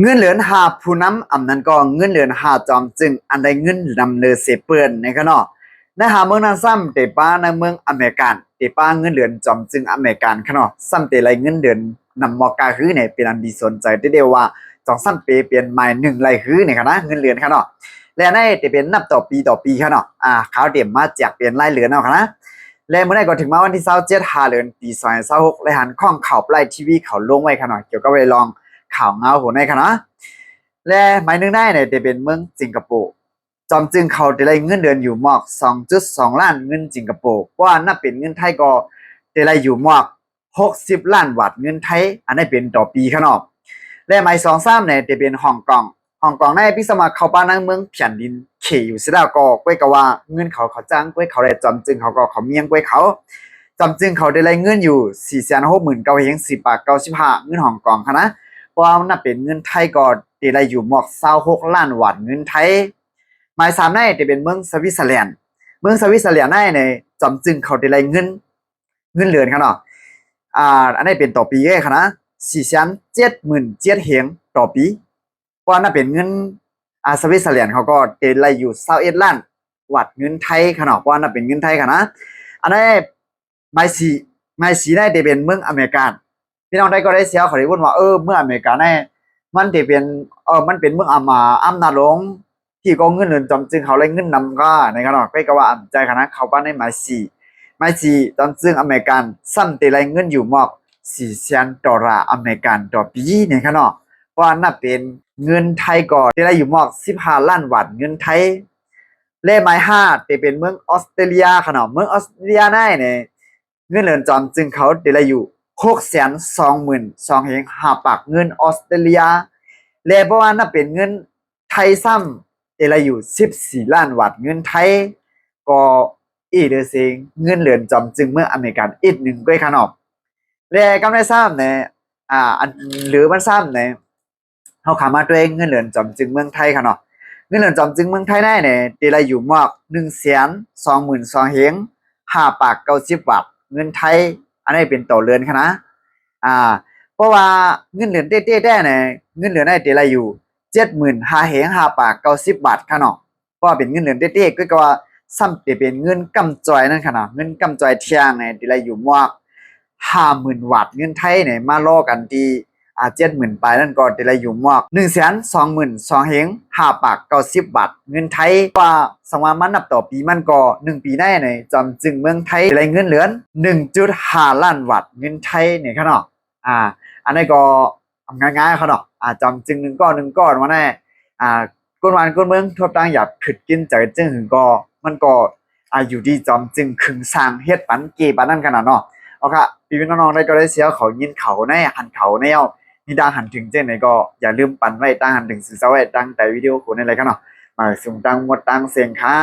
เงินเหรียญหาผู้นำอำนั้นก็เงินเหรียญหาจอมจึงอันใดเงินนำเลอเสเปื้อนในขณะในหาเมืองนั้นซ้ำเตป้าในเมืองอเมริกันเตป้าเงินเหรียญจอมจึงอเมริกันขณะซ้ำเตไรเงินเดือนนำมอกาฮื้อเนี่ยเป็นอันดีสนใจได้เดียวว่าจองซ้ำเปเปลี่ยนใหม่หนึ่งไรฮื้อในคณะเงินเหรียญขณะและในจะเป็นนับต่อปีขณะเขาเตรียมมาแจกเปลี่ยนรายเหรียญเอาคณะและเมื่อไหร่ก็ถึงมาวันที่27หาเดือนปี2026และหันข้องข่าวปลายทีวีเขาลงไว้ขณะเกี่ยวกับเวลองข่าวเงาหัวในคณะและหมายนึงได้เนี่ยจะเป็นเมืองสิงคโปร์จอมจึงเขาได้เงินเดือนอยู่มอก2.2ล้านเงินสิงคโปร์เพราะว่านับเป็นเงินไทยก็ได้อยู่มอก60ล้านบาทเงินไทยอันนี้เป็นต่อปีขนาดและหมาย23เนี่ยจะเป็นฮ่องกงในพิสมัครเขาป้านังเมืองแผ่นดินเขอยู่สิแล้วก็ก้วยกว่าเงินเขาจ้างก้วยเขาได้จอมจึงเขาก็เขาเมียงก้วยเขาจอมจึงเขาได้เงินอยู่469,000เฮง10บาท95เงินฮ่องกงค่ะนะเพราะว่านับเป็นเงินไทยก็ได้อยู่หมอก26ล้านบาทเงินไทยหมาย3ได้จะเป็นเมืองสวิตเซอร์แลนด์ได้ในจอมจึงเขาได้เงินเหรียญค่ะเนาะอันนี้เป็นต่อปีเอ้ค่ะนะ477,000เฮงต่อปีเพราะนั่นเป็นเงินสวิตเซอร์แลนด์เขาก็ได้อยู่21ล้านบาทเงินไทยค่ะเนาะเพราะนั่นเป็นเงินไทยค่ะนะอันนี้หมายสีได้จะเป็นเมืองอเมริกันพี่น้องได้ก็ได้เสียเขาได้พูดว่าเมื่ออเมริกาเนี่ยมันจะเป็นมันเป็นเมืองอำนาจหลวงที่ก็เงินเดือนจำจึงเขาเลยเงินนำก็ในขณะไปก็ว่าใจคณะเขาบ้านในหมายสีจำจึงอเมริกันซ้ำแต่ไรเงินอยู่มอก$400,000อเมริกันต่อปีในขณะเพราะนั่นเป็นเงินไทยก่อนแต่ไรอยู่มอก15ล้านบาทเงินไทยเลขหมาย5จะเป็นเมืองออสเตรเลียขนาดเมืองออสเตรเลียได้เนี่ยเงินเดือนจำจึงเขาแต่ละอยู่622,000เฮง5ปากเงินออสเตรเลียและเพราะว่านั่นเป็นเงินไทยซ้ำแต่ละอยู่14ล้านบาทเงินไทยก็อีเดอเซงเงินเหรียญจำจึงเมื่ออเมริกันอีกหนึ่งก้อยขนมและกำไรซ้ำเนี่ยหรือมันซ้ำเนี่ยเขาขามาด้วยเงินเหรียญจำจึงเมืองไทยขนมเงินเหรียญจำจึงเมืองไทยได้เนี่ยแต่ละอยู่มาก122,000เฮง5ปาก90บาทเงินไทยอันนี้เป็นต่อเรือนค่ะนะเพราะว่าเงินเหรียญเต้ๆได้เนี่ยเงินเหรียญได้แต่ละอยู่75,000เฮง5ปาก90บาทค่ะเนาะเพราะว่าเป็นเงินเหรียญเต้ๆก็ว่าซ้ำจะเป็นเงินกำจอยนั่นค่ะเนาะเงินกำจอยเที่ยงเนี่ยแต่ละอยู่มาก50,000บาทเงินไทยเนี่ยมาล่อกันที่70,000ไปนั่นก็แต่ละอยู่มาก122,000เฮง5ปาก90บาทเงินไทยว่าสมมันนับต่อปีมันก็1ปีได้เนี่ยจำจึงเมืองไทยแต่ละเงินเหลือ1.5ล้านบาทเงินไทยเนี่ยค่ะเนาะอันนี้ก็ง่ายๆเขาเนาะจำจึงหนึ่งก้อนมาแน่ก้นวันก้นเมืองทั่วต่างอยากขึ้นกินจากจึงหึงก็มันก็อยู่ดีจำจึงขึงสร้างเฮ็ดปันเก็บปันนั่นขนาดเนาะเอาค่ะพี่น้องๆได้ก็ได้เสียเขายินเขาในหันเขาในเอานี่ดังหันถึงเจ้ไหนก็อย่าลืมปันไว้ตั้งหันถึงสื่อเสาไว้ตั้งแต่วิดีโอคุณอะไรกันเนาะมาส่งตังหมดตังเสียงค่ะ